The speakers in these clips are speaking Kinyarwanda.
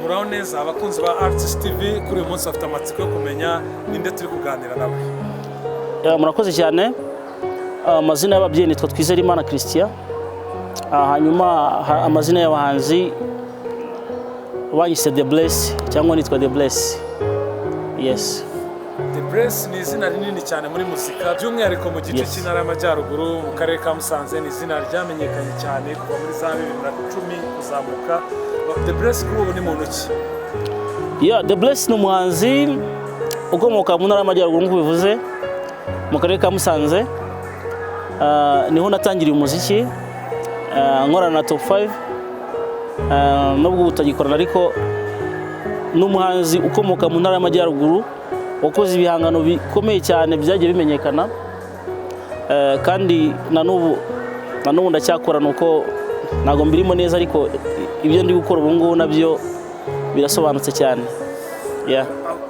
muraho neza abakunzi ba Artist TV kuri uyu munsi afite amatsiko yo kumenya ninde turi kuganira nawe. Murakoze cyane. Amazina y'ababyeyi nitwa Twizerimana Christian. Hanyuma amazina y'abahanzi banyise The Bless cyangwa nitwa The Bless. Yes. The Bless ni izina rinini cyane muri muzika by'umwihariko mu gice cy'Intara y'Amajyaruguru mu karere ka Musanze. Ni izina ryamenyekanye cyane kuva muri za 2010 kuzamuka. The Bless kuri ubu ni muntu ki? The Bless ni umuhanzi ukomoka mu Ntara y'Amajyaruguru nk'uko bivuze mu karere ka Musanze. Niho natangiriye umuziki nkorana na Top 5 nubwo utagikorana, ariko n'umuhanzi ukomoka mu Ntara y'Amajyaruguru wakoze ibihangano bikomeye cyane byagiye bimenyekana, kandi na n'ubu ndacyakora, nuko ntago mbirimo neza, ariko ibyo ndi gukora ubu ngubu nabyo birasobanutse cyane.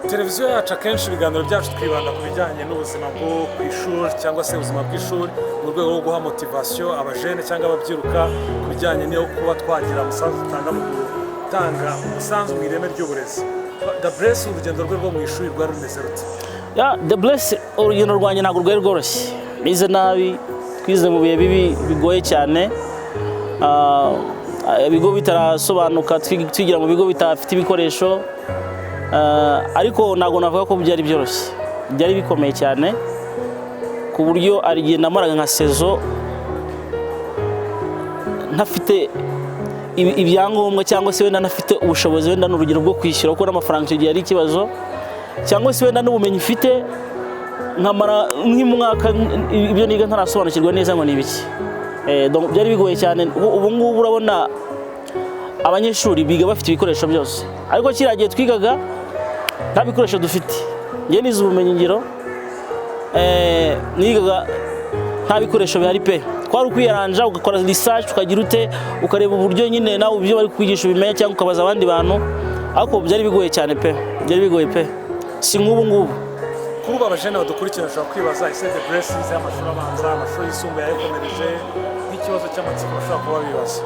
Televiziyo yacu akenshi ibiganiro byacu twibanda ku bijyanye n'ubuzima bwo ku ishuri cyangwa se ubuzima bw'ishuri mu rwego rwo guha motivation abajene cyangwa ababyiruka ku bijyanye no kuba twagira umusanzu dutanga mu gutanga umusanzu mu ireme ry'uburezi. The Bless urugendo rwe rwo mu ishuri rwari rumeze rute? The Bless urugendo rwanjye ntabwo rwari rworoshye, nize nabi, twize mu bihe bigoye cyane, ibigo bitarasobanuka, twigira mu bigo bitafite ibikoresho, ariko ntabwo navuga ko byari byoroshye, byari bikomeye cyane ku buryo arigiye namaraga nka sezo ntafite ibyangombwa cyangwa se wenda ntafite ubushobozi wenda n'urugero bwo kwishyura kuko n'amafaranga icyo gihe ari ikibazo, cyangwa se wenda n'ubumenyi ufite nkamara nk'umwaka ibyo niga ntarasobanukirwa neza ngo ni ibiki. Byari bigoye cyane. Ubu ngubu urabona abanyeshuri biga bafite ibikoresho byose, ariko kiriya gihe twigaga nta bikoresho dufite. Njye nize ubumenyi ngiro, nigaga nta bikoresho bihari pe. Twari ukwiyaranja ugakora research ukagira ute ukareba uburyo nyine nawe ibyo bari kwigisha ubimenya cyangwa ukabaza abandi bantu, ariko byari bigoye cyane pe, byari bigoye pe, si nk'ubu ngubu. Kuri abajene badukurikira bashobora kwibaza ese The Bless yize amashuri abanza, amashuri yisumbuye yakomereje nk'ikibazo cy'amatsiko bashobora kuba bibaza.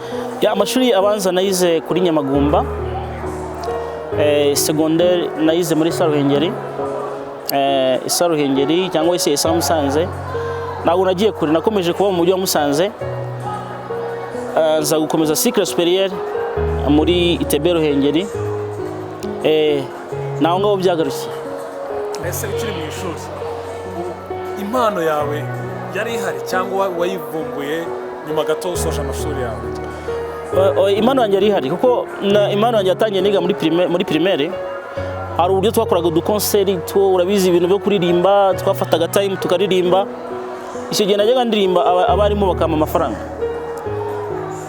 Amashuri abanza nayize kuri Nyamagumba, secondaire nayize muri Saruhengeri, Saruhengeri cyangwa se Musanze. Ntabwo nagiye kure, nakomeje kuba mu mujyi wa Musanze, nza gukomeza cycle supérieur muri ITB Ruhengeri, naho ngaho byagarukiye. Ese ukiri mu ishuri impano yawe yari ihari cyangwa wayivumbuye nyuma gato usoje amashuri yawe? Impano yanjye yari ihari kuko impano yanjye yatangiye niga muri primaire. Hari uburyo twakoraga udukonseri, urabizi ibintu byo kuririmba, twafataga time tukaririmba. Icyo gihe najyaga ndirimba abarimo bakampa amafaranga,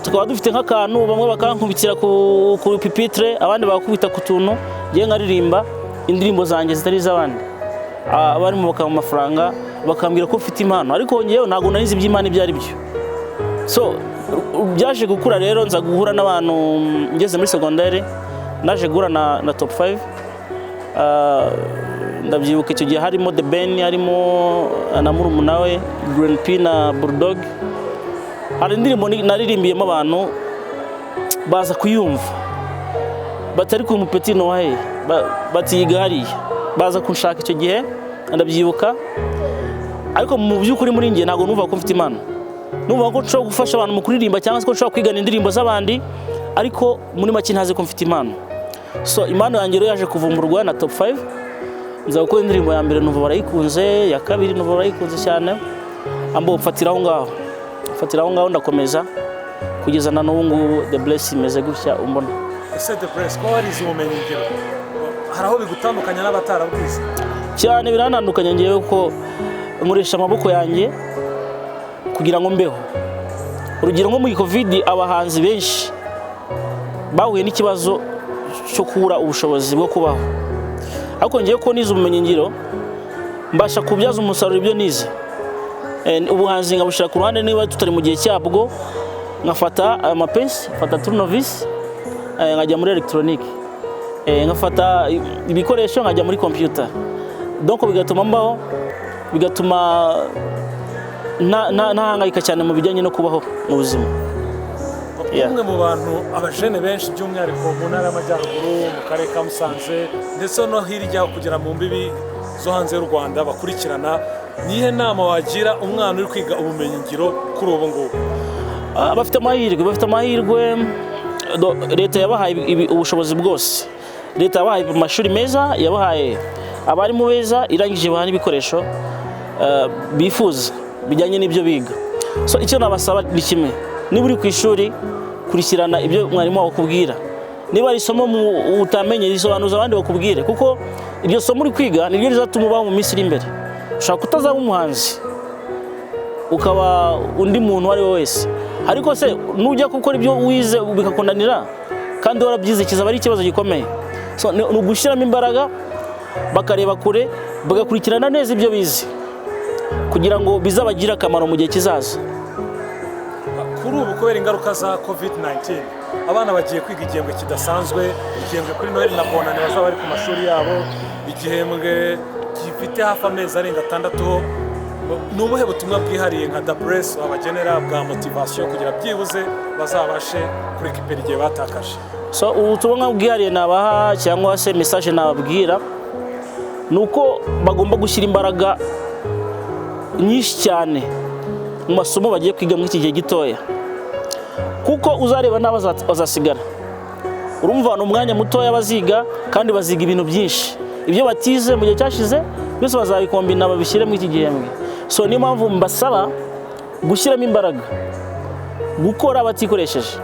tukaba dufite nk'akantu, bamwe bakankubitira ku pupitre, abandi bakubita ku tuntu, ngiye nkaririmba indirimbo zanjye zitari iz'abandi, abarimo bakampa amafaranga bakambwira ko mfite impano, ariko ngewe ntabwo narizi iby'Imana ibyo ari byo. So byaje gukura rero, nza guhura n'abantu ngeze muri secondaire, naje guhura na Top 5. Ndabyibuka icyo gihe harimo The Ben, harimo na murumuna we Green P na Bulldog. Hari indirimbo naririmbiyemo abantu baza kuyumva batari ku mupeti no wahe batiga hariya, baza kunshaka icyo gihe ndabyibuka, ariko mu by'ukuri muri ngiye ntabwo numva ko mfite impano. Numva ko nshobora gufasha abantu mu kuririmba cyangwa se ko nshobora kwigana indirimbo z'abandi, ariko muri make ntazi ko mfite impano. So impano yanjye rero yaje kuvumburwa na Top 5. Nza gukora indirimbo ya mbere numva barayikunze, ya kabiri numva barayikunze cyane, ambo mfatiraho ngaho ndakomeza kugeza na n'ubu ngubu The Bless imeze gutya umbona. Ese The Bless ko warize ubumenyi ngiro, hari aho bigutandukanya n'abatarabwize? Cyane biranandukanye ngewe ko nkoresha amaboko yanjye kugira ngo mbeho. Urugero nko muri Covid abahanzi benshi bahuye n'ikibazo cyo kubura ubushobozi bwo kubaho, ariko ngiye ko nize ubumenyi ngiro mbasha kubyaza umusaruro ibyo nize. Ubuhanzi ngabushira ku ruhande, niba tutari mu gihe cyabwo ngafata amapensi, mfata turnovis, nkajya muri electronique, ngafata ibikoresho nkajya muri computer. Donc bigatuma mbaho, bigatuma ntahangayika cyane mu bijyanye no kubaho mu buzima. umwe mu bantu abajene benshi by'umwihariko mu ntara y'Amajyaruguru mu karere ka Musanze ndetse no hirya kugera mu mbibi zo hanze y'u Rwanda bakurikirana, nihe nama wagira umwana uri kwiga ubumenyi ngiro kuri ubu ngubu? Bafite amahirwe leta yabahaye ubushobozi bwose. Leta yabahaye amashuri meza, yabahaye abarimu beza, irangije baha n'ibikoresho bifuza bijyanye n'ibyo biga. So icyo nabasaba ni kimwe, niba uri ku ishuri kurikirana ibyo mwarimu wawe akubwira. Niba ari isomo utamenye risobanuza abandi bakubwire, kuko iryo somo uri kwiga niryo rizatuma ubaho mu minsi iri imbere. Ushaka kutazaba umuhanzi ukaba undi muntu uwo ari we wese, ariko se nujya gukora ibyo wize bikakunanira kandi warabyize, kizaba ari ikibazo gikomeye. So ni ugushyiramo imbaraga, bakareba kure, bagakurikirana neza ibyo bize kugira ngo bizabagire akamaro mu gihe kizaza. Kuri ubu kubera ingaruka za COVID-19 abana bagiye kwiga igihembwe kidasanzwe, igihembwe kuri Noheli na Bonane bazaba bari ku mashuri yabo, igihembwe gifite hafi amezi arenga 6. Ni ubuhe butumwa bwihariye nka Dabress wabagenera bwa motivation kugira byibuze bazabashe kurekipera igihe batakaje? So ubutumwa bwihariye nabaha cyangwa se message nababwira nuko bagomba gushyira imbaraga nyinshi cyane mu masomo bagiye kwiga muri iki gihe gitoya, kuko uzareba n'abazasigara. Urumva ni umwanya mutoya baziga kandi baziga ibintu byinshi, ibyo batize mu gihe cyashize byose bazabikombina babishyire muri iki gihembwe. So niyo mpamvu mbasaba gushyiramo imbaraga, gukora batikoresheje,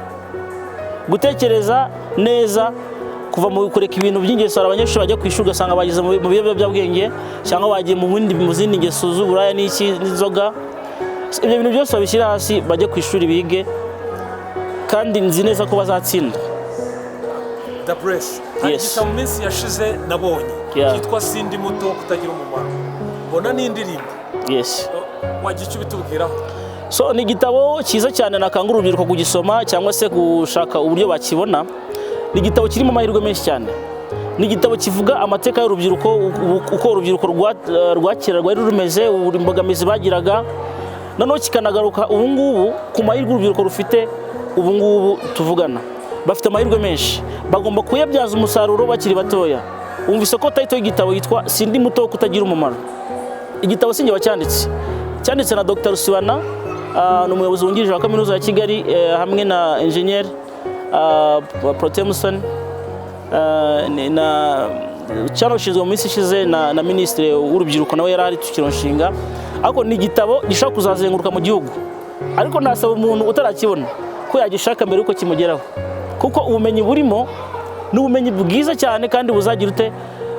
gutekereza neza, kuva mu kureka ibintu by'ingeso. Abanyeshuri bajya ku ishuri ugasanga bagize mu biyobyabwenge cyangwa bagiye mu zindi ngeso z'uburaya n'inzoga. Ibyo bintu byose babishyira hasi, bajye ku ishuri bige, kandi nzi neza ko bazatsinda. Dabress, hari igitabo mu minsi yashize nabonye cyitwa Sindi muto kutagira umumaro, mbona n'indirimbo. Yes. Wagiye ubitubwiraho? So ni igitabo cyiza cyane, nakangura urubyiruko kugisoma cyangwa se gushaka uburyo bakibona. Ni igitabo kirimo amahirwe menshi cyane. Ni igitabo kivuga amateka y'urubyiruko, uko urubyiruko rwa kera rwari rumeze, imbogamizi bagiraga, noneho kikanagaruka ubu ngubu ku mahirwe urubyiruko rufite ubu ngubu tuvugana. Bafite amahirwe menshi, bagomba kuyabyaza umusaruro bakiri batoya. Umvise ko title y'igitabo yitwa Sindi muto kutagira umumaro. Igitabo sinjye cyanditse na Dr. Rusibana, ni umuyobozi wungirije wa Kaminuza ya Kigali, hamwe na Engineer Protemuson, na cyanoshinzwe mu minsi ishize na Minisitiri w'urubyiruko nawe yari ari tukironshinga. Ariko ni igitabo gishaka kuzazenguruka mu gihugu, ariko nasaba umuntu utarakibona ko yagishaka mbere uko kimugeraho, kuko ubumenyi burimo ni ubumenyi bwiza cyane kandi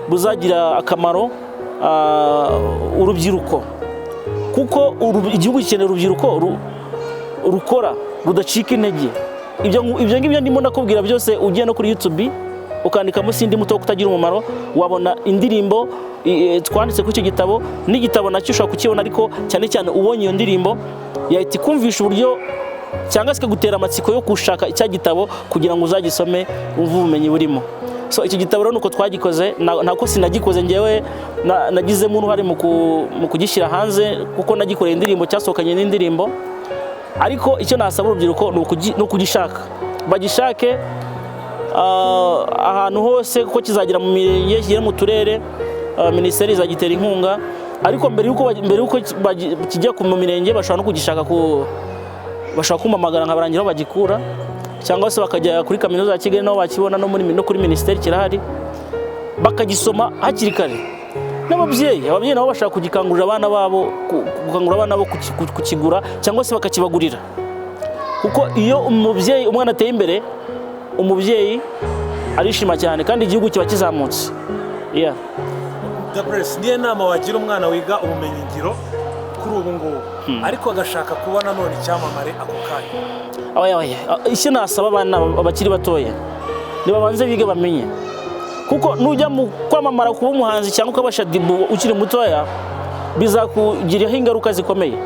buzagira akamaro urubyiruko, kuko igihugu gikeneye urubyiruko rukora, rudacika intege. Ibyo ngibyo ndimo ndakubwira byose, ugiye no kuri YouTube ukandikamo Sindi muto kutagira umumaro, wabona indirimbo twanditse kuri icyo gitabo. N'igitabo nacyo ushobora kukibona, ariko cyane cyane ubonye iyo ndirimbo yahita ikumvisha uburyo cyangwa se gutera amatsiko yo gushaka icya gitabo kugira ngo uzagisome wumve ubumenyi burimo. So iki gitabo rero nuko twagikoze, nako sinagikoze njyewe, nagizemo uruhare mu kugishyira hanze, kuko nagikoreye indirimbo, cyasohokanye n'indirimbo. Ariko icyo nasaba urubyiruko ni ukugishaka, bagishake ahantu hose, kuko kizagira mu mirenge, kigere mu turere, minisiteri izagitera inkunga. Ariko mbere yuko kijya mu mirenge bashobora no kugishaka, bashaka kumamagara nkabarangira aho bagikura, cyangwa se bakajya kuri Kaminuza ya Kigali naho bakibona, no kuri minisiteri kirahari, bakagisoma hakiri kare. N'ababyeyi nabo bashaka kugikangurira abana babo, kukigura cyangwa se bakakibagurira, kuko iyo umwana ateye imbere, umubyeyi arishima cyane kandi igihugu kiba kizamutse. Dabress, niyo nama wagira umwana wiga ubumenyi ngiro kuri ubu ngubu ariko agashaka kubona none icyamamare ako kanya? Icyo nasaba abana bakiri batoya, nibabanze bige bamenye, kuko nujya mu kwamamara kuba umuhanzi cyangwa ukabasha dibu ukiri mutoya, bizakugiraho ingaruka zikomeye,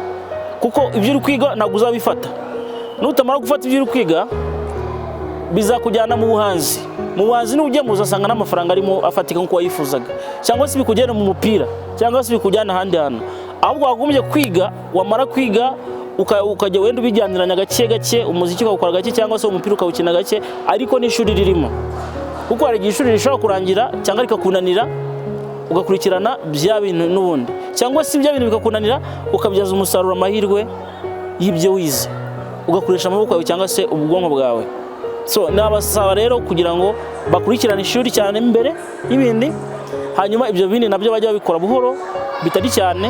kuko ibyo uri kwiga ntabwo uzabifata. Nutamara gufata ibyo uri kwiga, bizakujyana mu buhanzi. Mu buhanzi n'ujya muzasanga n'amafaranga arimo afatika nk'uko wayifuzaga, cyangwa se bikujyana mu mupira, cyangwa se bikujyana ahandi hantu. Ahubwo wagombye kwiga, wamara kwiga ukajya wenda ubijyaniranya gake gake, umuziki ukawukora gake cyangwa se umupira ukawukina gake, ariko n'ishuri ririmo, kuko hari igihe ishuri rishobora kurangira cyangwa rikakunanira ugakurikirana bya bintu n'ubundi, cyangwa se ibya bintu bikakunanira ukabyaza umusaruro amahirwe y'ibyo wize, ugakoresha amaboko yawe cyangwa se ubwonko bwawe. So nabasaba rero kugira ngo bakurikirane ishuri cyane mbere y'ibindi, hanyuma ibyo bindi nabyo bajya babikora buhoro bitari cyane,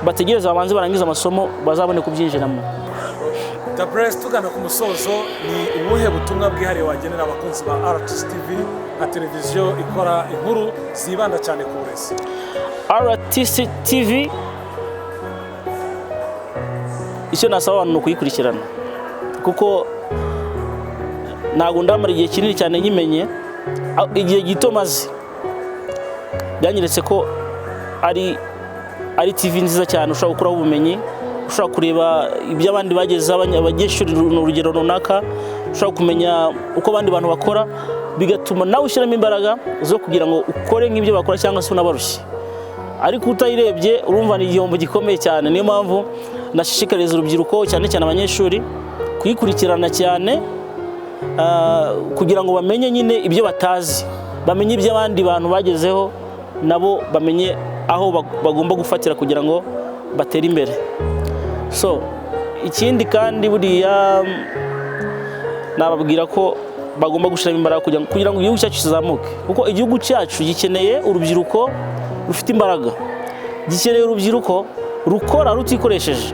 bategereza babanze barangiza amasomo bazabone kubyinjiramo. Gabriel, tugana ku musozo, ni ubuhe butumwa bwihariye wagenera abakunzi ba Artist TV nka televiziyo ikora inkuru zibanda cyane ku burezi? Artist TV icyo nasaba abantu ni ukuyikurikirana, kuko ntabwo ndamara igihe kinini cyane nyimenye, igihe gito maze byanyeretse ko ari TV nziza cyane, ushobora gukuraho ubumenyi, ushobora kureba ibyo abandi bagezeho, abanyeshuri urugero runaka, ushobora kumenya uko abandi bantu bakora, bigatuma nawe ushyiramo imbaraga zo kugira ngo ukore nk'ibyo bakora cyangwa se unabarushye. Ariko utayirebye urumva ni igihombo gikomeye cyane. Niyo mpamvu nashishikariza urubyiruko cyane cyane abanyeshuri kuyikurikirana cyane, kugira ngo bamenye nyine ibyo batazi, bamenye ibyo abandi bantu bagezeho, nabo bamenye aho bagomba gufatira kugira ngo batere imbere. So ikindi kandi buriya nababwira ko bagomba gushyiramo imbaraga kugira ngo igihugu cyacu kizamuke, kuko igihugu cyacu gikeneye urubyiruko rufite imbaraga, gikeneye urubyiruko rukora rutikoresheje,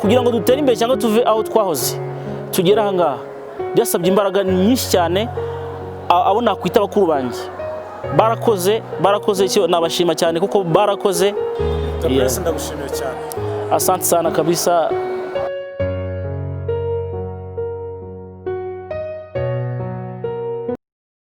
kugira ngo dutere imbere cyangwa tuve aho twahoze tugere aha ngaha. Byasabye imbaraga nyinshi cyane, abo nakwita bakuru banjye barakoze cyo nabashima cyane kuko barakoze. Ndagushimiye cyane. Asante sana kabisa.